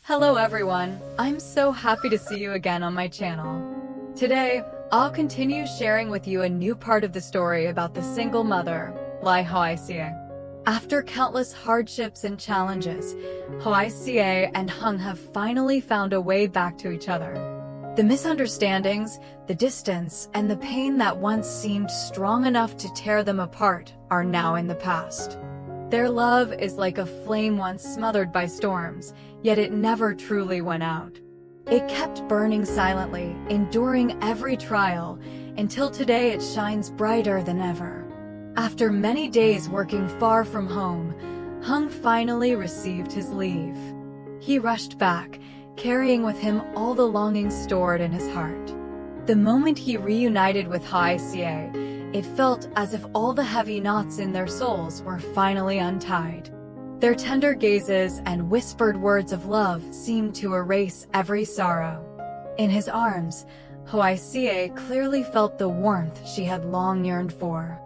Hello everyone, I'm so happy to see you again on my channel. Today, I'll continue sharing with you a new part of the story about the single mother, Ly Hoai Ca. After countless hardships and challenges, Hoai Ca and Hùng have finally found a way back to each other. The misunderstandings, the distance, and the pain that once seemed strong enough to tear them apart are now in the past. Their love is like a flame once smothered by storms, yet it never truly went out. It kept burning silently, enduring every trial, until today it shines brighter than ever. After many days working far from home, Hùng finally received his leave. He rushed back, carrying with him all the longing stored in his heart. The moment he reunited with Hoai Ca, it felt as if all the heavy knots in their souls were finally untied. Their tender gazes and whispered words of love seemed to erase every sorrow. In his arms, Hoai Ca clearly felt the warmth she had long yearned for.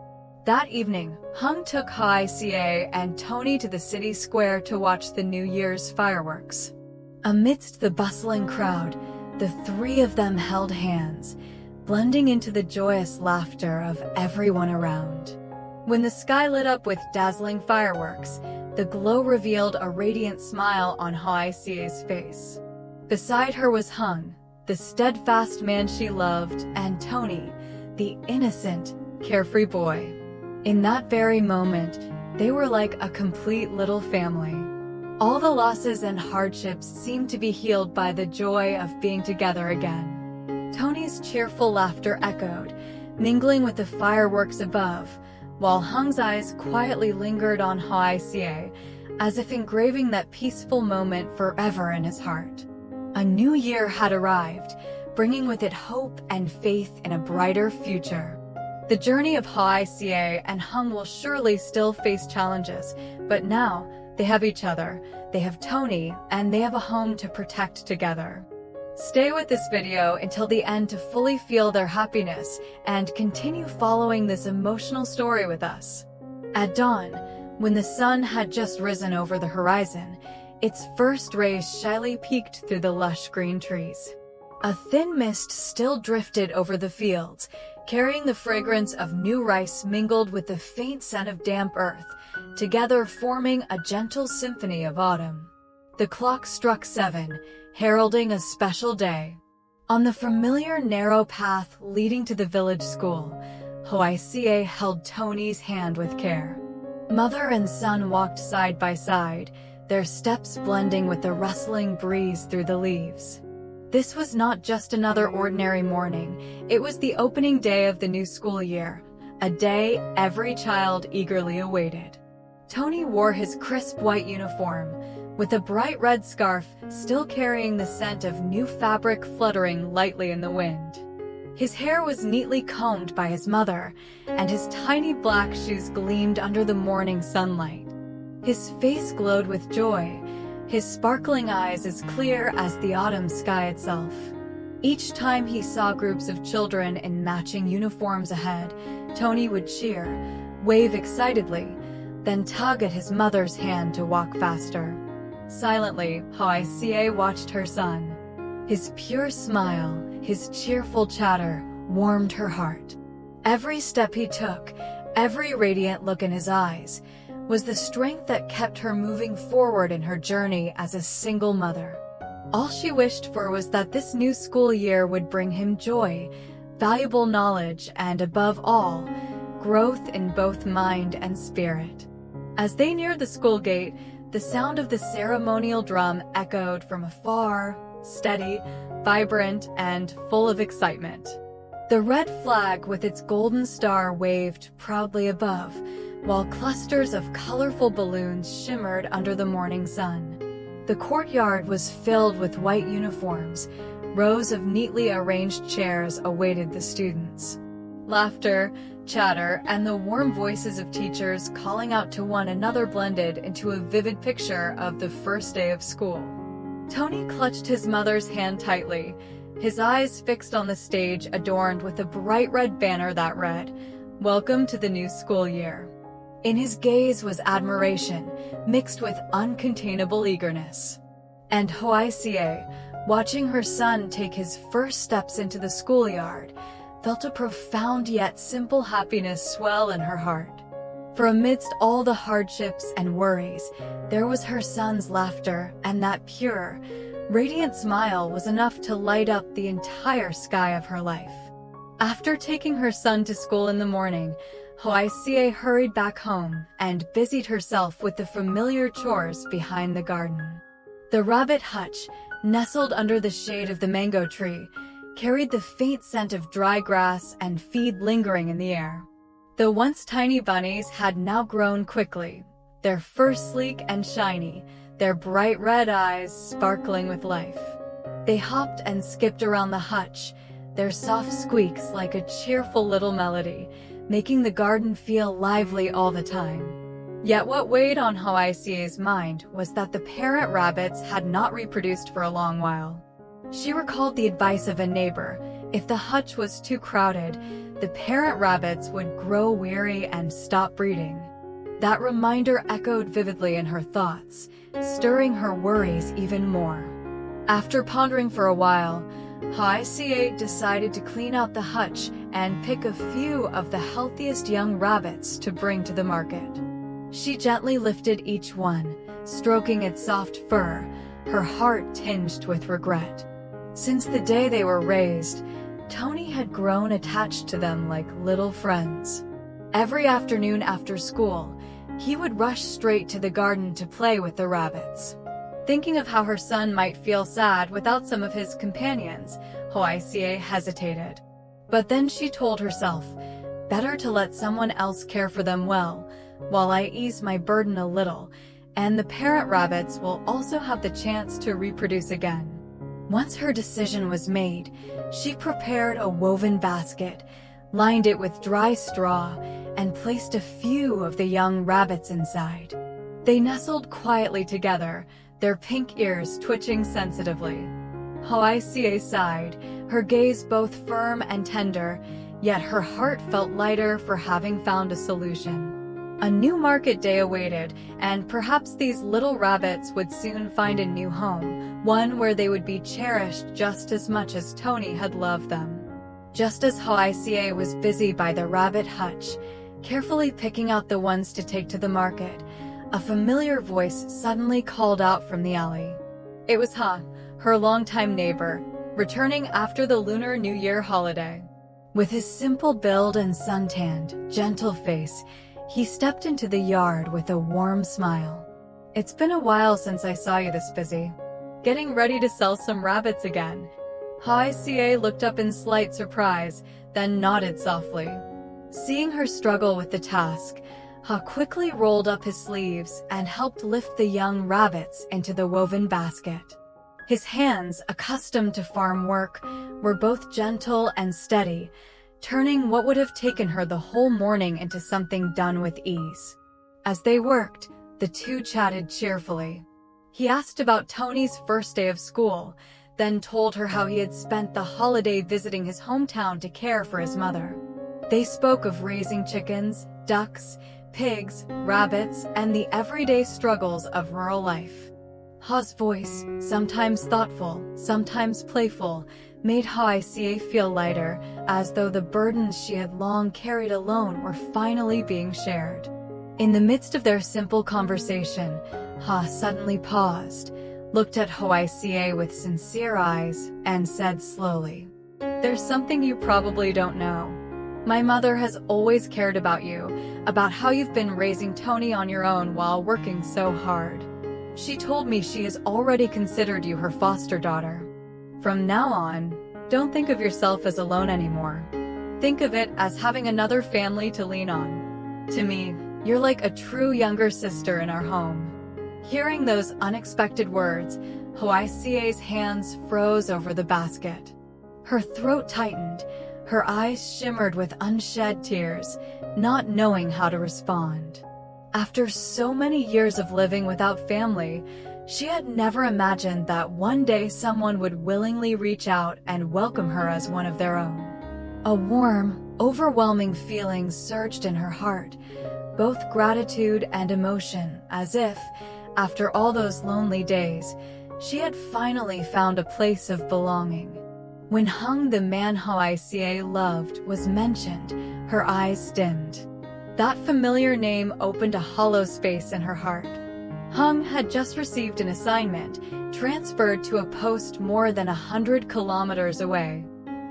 That evening, Hùng took Hoai Ca and Tony to the city square to watch the New Year's fireworks. Amidst the bustling crowd, the three of them held hands, blending into the joyous laughter of everyone around. When the sky lit up with dazzling fireworks, the glow revealed a radiant smile on Hoai Ca's face. Beside her was Hùng, the steadfast man she loved, and Tony, the innocent, carefree boy. In that very moment, they were like a complete little family. All the losses and hardships seemed to be healed by the joy of being together again. Tony's cheerful laughter echoed, mingling with the fireworks above, while Hùng eyes quietly lingered on Hoai Ca, as if engraving that peaceful moment forever in his heart. A new year had arrived, bringing with it hope and faith in a brighter future. The journey of Hoai Ca and Hùng will surely still face challenges, but now they have each other, they have Tony, and they have a home to protect together. Stay with this video until the end to fully feel their happiness and continue following this emotional story with us. At dawn, when the sun had just risen over the horizon, its first rays shyly peeked through the lush green trees. A thin mist still drifted over the fields, carrying the fragrance of new rice mingled with the faint scent of damp earth, together forming a gentle symphony of autumn. The clock struck 7, heralding a special day. On the familiar narrow path leading to the village school, Hoai Ca held Tony's hand with care. Mother and son walked side by side, their steps blending with the rustling breeze through the leaves. This was not just another ordinary morning, it was the opening day of the new school year, a day every child eagerly awaited. Tony wore his crisp white uniform, with a bright red scarf still carrying the scent of new fabric fluttering lightly in the wind. His hair was neatly combed by his mother, and his tiny black shoes gleamed under the morning sunlight. His face glowed with joy, his sparkling eyes as clear as the autumn sky itself. Each time he saw groups of children in matching uniforms ahead, Tony would cheer, wave excitedly, then tug at his mother's hand to walk faster. Silently, Hoai Ca watched her son. His pure smile, his cheerful chatter, warmed her heart. Every step he took, every radiant look in his eyes, was the strength that kept her moving forward in her journey as a single mother. All she wished for was that this new school year would bring him joy, valuable knowledge, and above all, growth in both mind and spirit. As they neared the school gate, the sound of the ceremonial drum echoed from afar, steady, vibrant, and full of excitement. The red flag with its golden star waved proudly above, while clusters of colorful balloons shimmered under the morning sun. The courtyard was filled with white uniforms. Rows of neatly arranged chairs awaited the students. Laughter, chatter, and the warm voices of teachers calling out to one another blended into a vivid picture of the first day of school. Tony clutched his mother's hand tightly, his eyes fixed on the stage adorned with a bright red banner that read, "Welcome to the new school year." In his gaze was admiration, mixed with uncontainable eagerness. And Hoai Ca, watching her son take his first steps into the schoolyard, felt a profound yet simple happiness swell in her heart. For amidst all the hardships and worries, there was her son's laughter, and that pure, radiant smile was enough to light up the entire sky of her life. After taking her son to school in the morning, Hoai Ca hurried back home and busied herself with the familiar chores behind the garden. The rabbit hutch, nestled under the shade of the mango tree, carried the faint scent of dry grass and feed lingering in the air. The once tiny bunnies had now grown quickly, their fur sleek and shiny, their bright red eyes sparkling with life. They hopped and skipped around the hutch, their soft squeaks like a cheerful little melody, making the garden feel lively all the time. Yet what weighed on Hoai Ca's mind was that the parent rabbits had not reproduced for a long while. She recalled the advice of a neighbor: if the hutch was too crowded, the parent rabbits would grow weary and stop breeding. That reminder echoed vividly in her thoughts, stirring her worries even more. After pondering for a while, Hoai Ca decided to clean out the hutch and pick a few of the healthiest young rabbits to bring to the market. She gently lifted each one, stroking its soft fur, her heart tinged with regret. Since the day they were raised, Tony had grown attached to them like little friends. Every afternoon after school, he would rush straight to the garden to play with the rabbits. Thinking of how her son might feel sad without some of his companions, Hoai Ca hesitated. But then she told herself, better to let someone else care for them well, while I ease my burden a little, and the parent rabbits will also have the chance to reproduce again. Once her decision was made, she prepared a woven basket, lined it with dry straw, and placed a few of the young rabbits inside. They nestled quietly together, their pink ears twitching sensitively. Hoai Ca sighed, her gaze both firm and tender, yet her heart felt lighter for having found a solution. A new market day awaited, and perhaps these little rabbits would soon find a new home, one where they would be cherished just as much as Tony had loved them. Just as Hoai Ca was busy by the rabbit hutch, carefully picking out the ones to take to the market, a familiar voice suddenly called out from the alley. It was Ha, her longtime neighbor, returning after the Lunar New Year holiday. With his simple build and suntanned, gentle face, he stepped into the yard with a warm smile. It's been a while since I saw you this busy. Getting ready to sell some rabbits again. Hoai Ca looked up in slight surprise, then nodded softly. Seeing her struggle with the task, Ha quickly rolled up his sleeves and helped lift the young rabbits into the woven basket. His hands, accustomed to farm work, were both gentle and steady, turning what would have taken her the whole morning into something done with ease. As they worked, the two chatted cheerfully. He asked about Tony's first day of school, then told her how he had spent the holiday visiting his hometown to care for his mother. They spoke of raising chickens, ducks, pigs, rabbits, and the everyday struggles of rural life. Ha's voice, sometimes thoughtful, sometimes playful, made Hoai Ca feel lighter, as though the burdens she had long carried alone were finally being shared. In the midst of their simple conversation, Ha suddenly paused, looked at Hoai Ca with sincere eyes, and said slowly, "There's something you probably don't know. My mother has always cared about you, about how you've been raising Tony on your own while working so hard. She told me she has already considered you her foster daughter. From now on, don't think of yourself as alone anymore. Think of it as having another family to lean on. To me, you're like a true younger sister in our home." Hearing those unexpected words, Hoai Ca's hands froze over the basket. Her throat tightened, her eyes shimmered with unshed tears, not knowing how to respond. After so many years of living without family, she had never imagined that one day someone would willingly reach out and welcome her as one of their own. A warm, overwhelming feeling surged in her heart, both gratitude and emotion, as if, after all those lonely days, She had finally found a place of belonging. When Hùng, the man Hoài Ca loved, was mentioned, her eyes dimmed. That familiar name opened a hollow space in her heart. Hùng had just received an assignment, transferred to a post more than 100 kilometers away.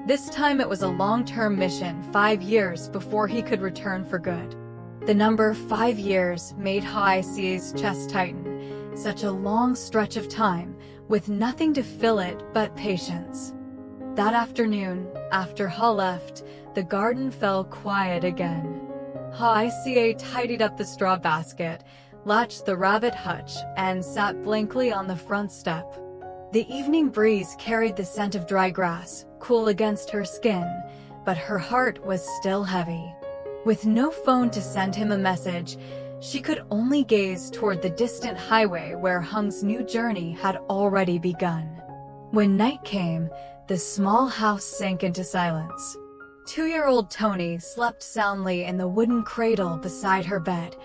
This time it was a long-term mission, 5 years before he could return for good. The number 5 years made Hoài Ca's chest tighten. Such a long stretch of time, with nothing to fill it but patience. That afternoon, after Ha left, the garden fell quiet again. Hoài Ca tidied up the straw basket, latched the rabbit hutch, and sat blankly on the front step. The evening breeze carried the scent of dry grass, cool against her skin, but her heart was still heavy. With no phone to send him a message, she could only gaze toward the distant highway where Hung's new journey had already begun. When night came, the small house sank into silence. 2-year-old Tony slept soundly in the wooden cradle beside her bed,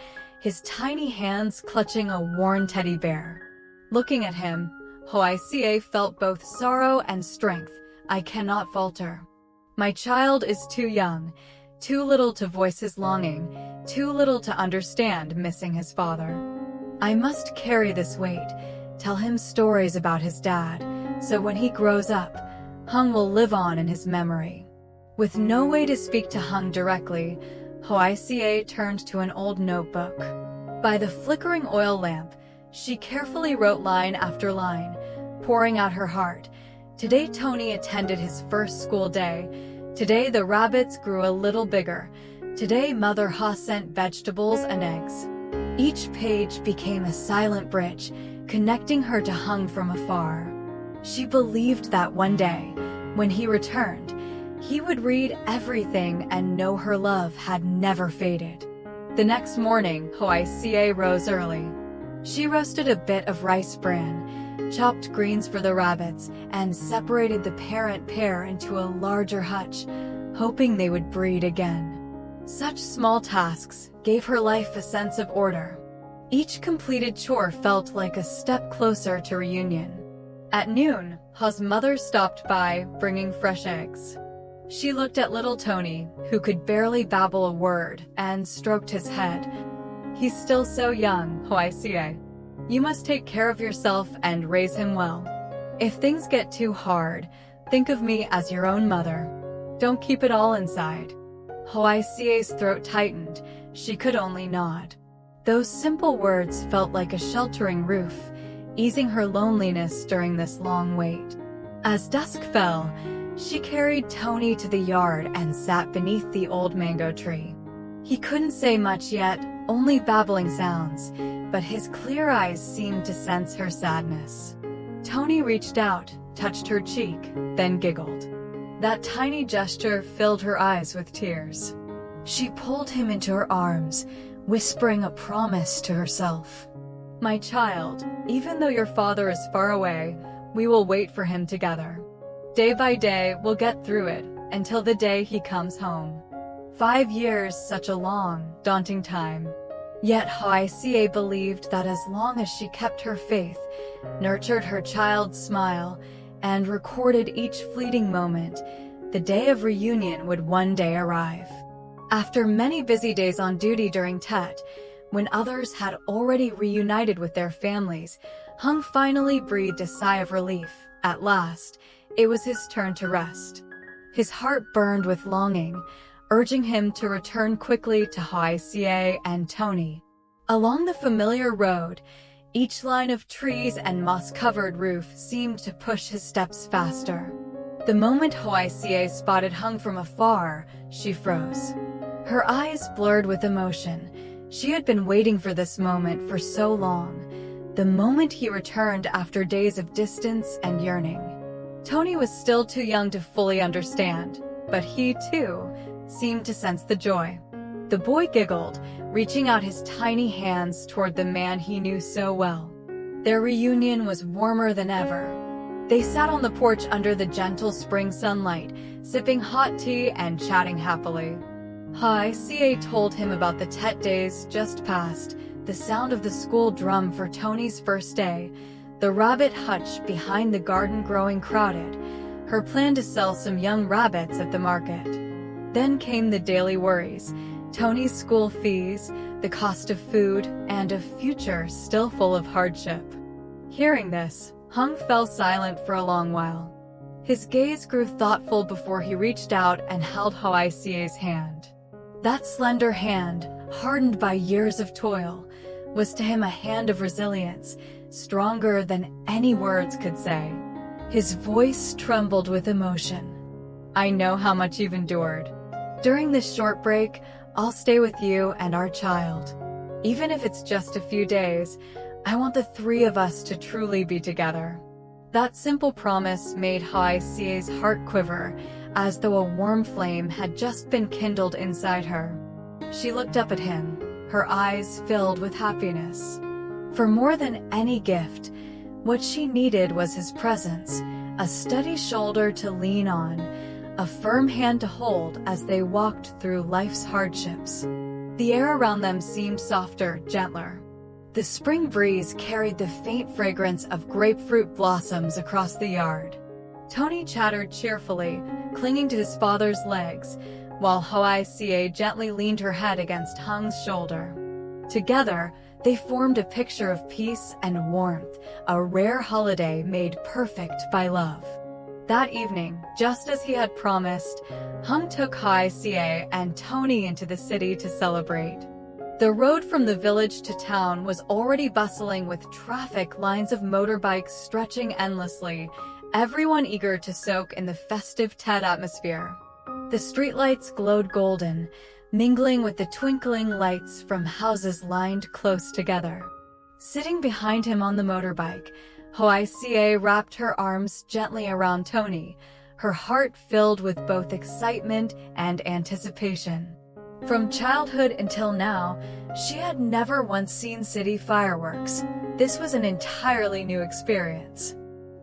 his tiny hands clutching a worn teddy bear. Looking at him, Hoài Ca felt both sorrow and strength. I cannot falter. My child is too young, too little to voice his longing, too little to understand missing his father. I must carry this weight, tell him stories about his dad, so when he grows up, Hùng will live on in his memory. With no way to speak to Hùng directly, Hoài Ca turned to an old notebook. By the flickering oil lamp, she carefully wrote line after line, pouring out her heart. Today Tony attended his first school day. Today the rabbits grew a little bigger. Today Mother Ha sent vegetables and eggs. Each page became a silent bridge, connecting her to Hùng from afar. She believed that one day, when he returned, he would read everything and know her love had never faded. The next morning, Hoài Ca rose early. She roasted a bit of rice bran, chopped greens for the rabbits, and separated the parent pair into a larger hutch, hoping they would breed again. Such small tasks gave her life a sense of order. Each completed chore felt like a step closer to reunion. At noon, Ha's mother stopped by, bringing fresh eggs. She looked at little Tony, who could barely babble a word, and stroked his head. He's still so young, Hoài Ca. You must take care of yourself and raise him well. If things get too hard, think of me as your own mother. Don't keep it all inside. Hoài Ca's throat tightened. She could only nod. Those simple words felt like a sheltering roof, easing her loneliness during this long wait. As dusk fell, she carried Tony to the yard and sat beneath the old mango tree. He couldn't say much yet, only babbling sounds, but his clear eyes seemed to sense her sadness. Tony reached out, touched her cheek, then giggled. That tiny gesture filled her eyes with tears. She pulled him into her arms, whispering a promise to herself. My child, even though your father is far away, we will wait for him together. Day by day, we'll get through it, until the day he comes home. 5 years, such a long, daunting time. Yet Hoài Ca believed that as long as she kept her faith, nurtured her child's smile, and recorded each fleeting moment, the day of reunion would one day arrive. After many busy days on duty during Tet, when others had already reunited with their families, Hùng finally breathed a sigh of relief. At last, it was his turn to rest. His heart burned with longing, urging him to return quickly to Hoài Ca and Tony. Along the familiar road, each line of trees and moss-covered roof seemed to push his steps faster. The moment Hoài Ca spotted Hùng from afar, she froze. Her eyes blurred with emotion. She had been waiting for this moment for so long, the moment he returned after days of distance and yearning. Tony was still too young to fully understand, but he, too, seemed to sense the joy. The boy giggled, reaching out his tiny hands toward the man he knew so well. Their reunion was warmer than ever. They sat on the porch under the gentle spring sunlight, sipping hot tea and chatting happily. Hoài Ca told him about the Tet days just past, the sound of the school drum for Tony's first day, the rabbit hutch behind the garden growing crowded, her plan to sell some young rabbits at the market. Then came the daily worries, Tony's school fees, the cost of food, and a future still full of hardship. Hearing this, Hùng fell silent for a long while. His gaze grew thoughtful before he reached out and held Hoai Ca's hand. That slender hand, hardened by years of toil, was to him a hand of resilience, stronger than any words could say. His voice trembled with emotion. "I know how much you've endured. During this short break, I'll stay with you and our child. Even if it's just a few days, I want the three of us to truly be together." That simple promise made Hoai Ca's heart quiver, as though a warm flame had just been kindled inside her. She looked up at him, her eyes filled with happiness. For more than any gift, what she needed was his presence, a steady shoulder to lean on, a firm hand to hold as they walked through life's hardships. The air around them seemed softer, gentler. The spring breeze carried the faint fragrance of grapefruit blossoms across the yard. Tony chattered cheerfully, clinging to his father's legs, while Hoai Ca gently leaned her head against Hung's shoulder. Together, they formed a picture of peace and warmth, a rare holiday made perfect by love. That evening, just as he had promised, Hùng took Hoai Ca and Tony into the city to celebrate. The road from the village to town was already bustling with traffic, lines of motorbikes stretching endlessly, everyone eager to soak in the festive Tet atmosphere. The streetlights glowed golden, mingling with the twinkling lights from houses lined close together. Sitting behind him on the motorbike, Hoai Ca wrapped her arms gently around Tony, her heart filled with both excitement and anticipation. From childhood until now, she had never once seen city fireworks. This was an entirely new experience.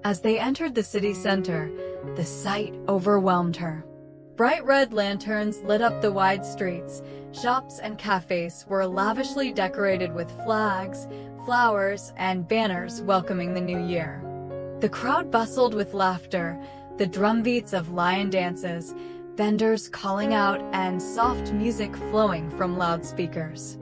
As they entered the city center, the sight overwhelmed her. Bright red lanterns lit up the wide streets. Shops and cafes were lavishly decorated with flags, flowers, and banners welcoming the new year. The crowd bustled with laughter, the drumbeats of lion dances, vendors calling out, and soft music flowing from loudspeakers.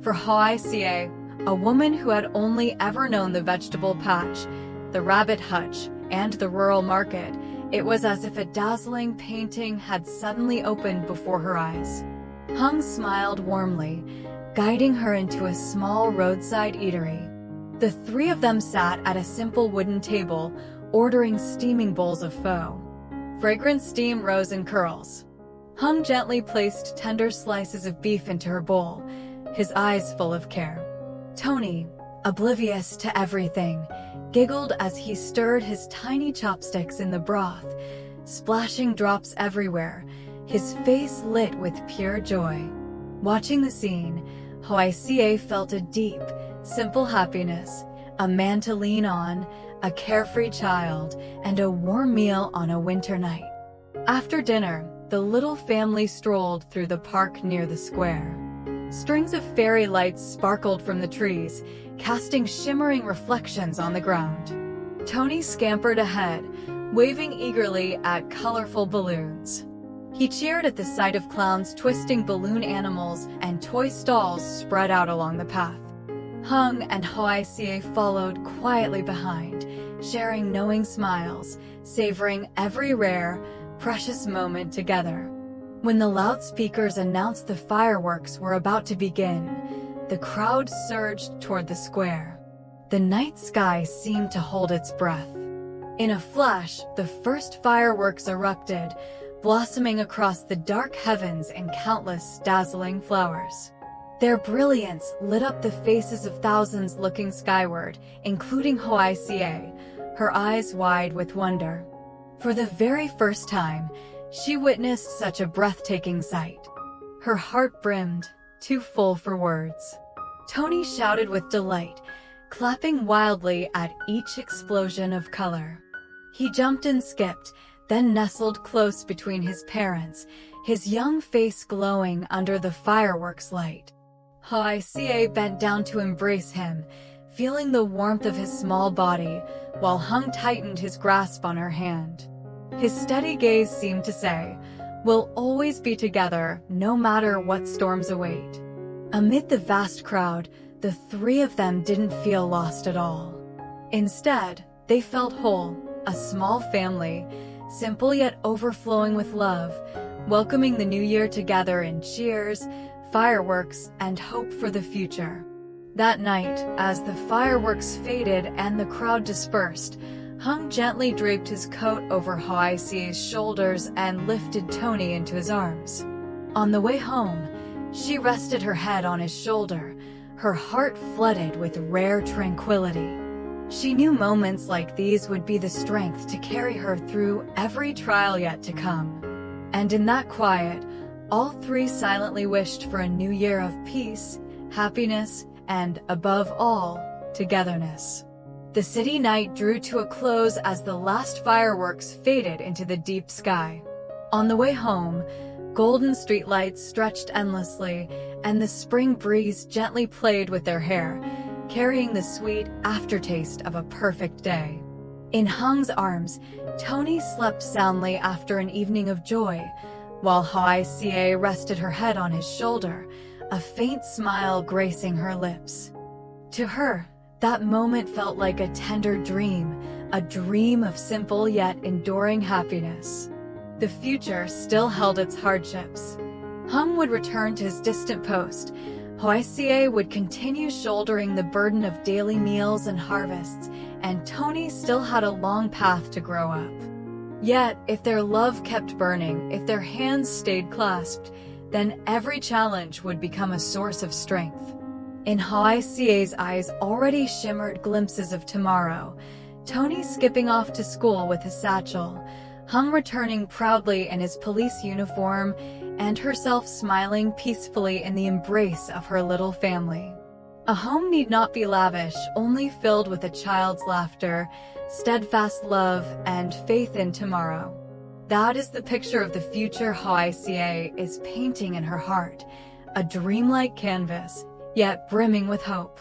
For Hoai Ca, a woman who had only ever known the vegetable patch, the rabbit hutch, and the rural market, it was as if a dazzling painting had suddenly opened before her eyes. Hùng smiled warmly, guiding her into a small roadside eatery. The three of them sat at a simple wooden table, ordering steaming bowls of pho. Fragrant steam rose in curls. Hùng gently placed tender slices of beef into her bowl, his eyes full of care. Tony, oblivious to everything, giggled as he stirred his tiny chopsticks in the broth, splashing drops everywhere, his face lit with pure joy. Watching the scene, Hoai Ca felt a deep, simple happiness, a man to lean on, a carefree child, and a warm meal on a winter night. After dinner, the little family strolled through the park near the square. Strings of fairy lights sparkled from the trees, casting shimmering reflections on the ground. Tony scampered ahead, waving eagerly at colorful balloons. He cheered at the sight of clowns twisting balloon animals and toy stalls spread out along the path. Hùng and Hoai Ca followed quietly behind, sharing knowing smiles, savoring every rare, precious moment together. When the loudspeakers announced the fireworks were about to begin, the crowd surged toward the square. The night sky seemed to hold its breath. In a flash, the first fireworks erupted, blossoming across the dark heavens in countless dazzling flowers. Their brilliance lit up the faces of thousands looking skyward, including Hoai Ca, her eyes wide with wonder. For the very first time, she witnessed such a breathtaking sight. Her heart brimmed, too full for words. Tony shouted with delight, clapping wildly at each explosion of color. He jumped and skipped, then nestled close between his parents, his young face glowing under the fireworks light. Hoai Ca bent down to embrace him, feeling the warmth of his small body, while Hung tightened his grasp on her hand. His steady gaze seemed to say, "We'll always be together, no matter what storms await." Amid the vast crowd, the three of them didn't feel lost at all. Instead, they felt whole, a small family, simple yet overflowing with love, welcoming the new year together in cheers, fireworks, and hope for the future. That night, as the fireworks faded and the crowd dispersed, Hung gently draped his coat over Hoai Ca's shoulders and lifted Tony into his arms. On the way home, she rested her head on his shoulder, her heart flooded with rare tranquility. She knew moments like these would be the strength to carry her through every trial yet to come. And in that quiet, all three silently wished for a new year of peace, happiness, and, above all, togetherness. The city night drew to a close as the last fireworks faded into the deep sky. On the way home, golden streetlights stretched endlessly, and the spring breeze gently played with their hair, carrying the sweet aftertaste of a perfect day. In Hung's arms, Tony slept soundly after an evening of joy, while Hoai Ca rested her head on his shoulder, a faint smile gracing her lips. To her, that moment felt like a tender dream, a dream of simple yet enduring happiness. The future still held its hardships. Hung would return to his distant post. Hoai Ca would continue shouldering the burden of daily meals and harvests, and Tony still had a long path to grow up. Yet, if their love kept burning, if their hands stayed clasped, then every challenge would become a source of strength. In Hoai Ca's eyes already shimmered glimpses of tomorrow, Tony skipping off to school with his satchel, Hung returning proudly in his police uniform, and herself smiling peacefully in the embrace of her little family. A home need not be lavish, only filled with a child's laughter, steadfast love, and faith in tomorrow. That is the picture of the future Hoai Ca is painting in her heart, a dreamlike canvas, yet brimming with hope.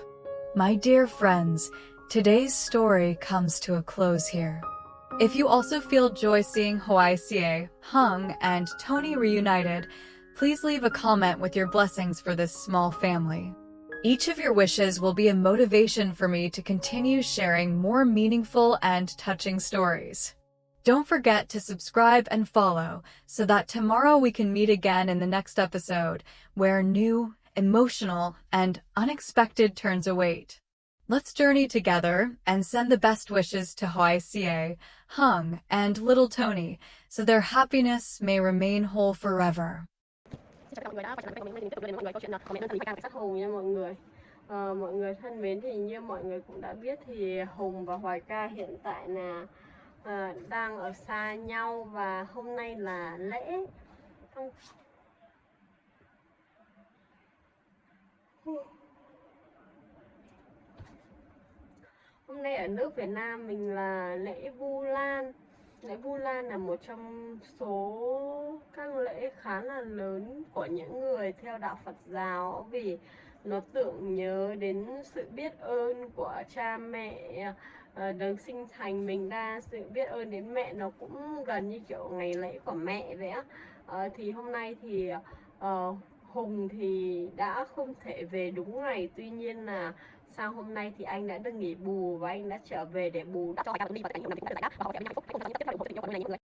My dear friends, today's story comes to a close here. If you also feel joy seeing Hoai Ca, Hung, and Tony reunited, please leave a comment with your blessings for this small family. Each of your wishes will be a motivation for me to continue sharing more meaningful and touching stories. Don't forget to subscribe and follow so that tomorrow we can meet again in the next episode, where new, emotional, and unexpected turns await. Let's journey together and send the best wishes to Hoai Ca, Hung, and little Tony, so their happiness may remain whole forever. Chào tất cả mọi người đã quay trở lại với kênh của mình. Tiếp tục đến với câu chuyện của mẹ nương tử Lythuca cảnh sát Hùng nha mọi người. Mọi người thân mến, thì như mọi người cũng đã biết thì Hùng và Hoài Ca hiện tại là đang ở xa nhau, và hôm nay là lễ. Hôm nay ở nước Việt Nam mình là lễ Vu Lan. Lễ Vu Lan là một trong số các lễ khá là lớn của những người theo đạo Phật giáo, vì nó tưởng nhớ đến sự biết ơn của cha mẹ đấng sinh thành mình ra. Sự biết ơn đến mẹ nó cũng gần như kiểu ngày lễ của mẹ vậy á. Thì hôm nay thì Hùng thì đã không thể về đúng ngày, tuy nhiên là sang hôm nay thì anh đã được nghỉ bù và anh đã trở về để bù đắp cho Hoài Ca đi và tất cả những năm thì cũng đã được giải đáp và họ sẽ hạnh phúc. Hãy cùng tiếp theo ủng hộ tình yêu của người này những người.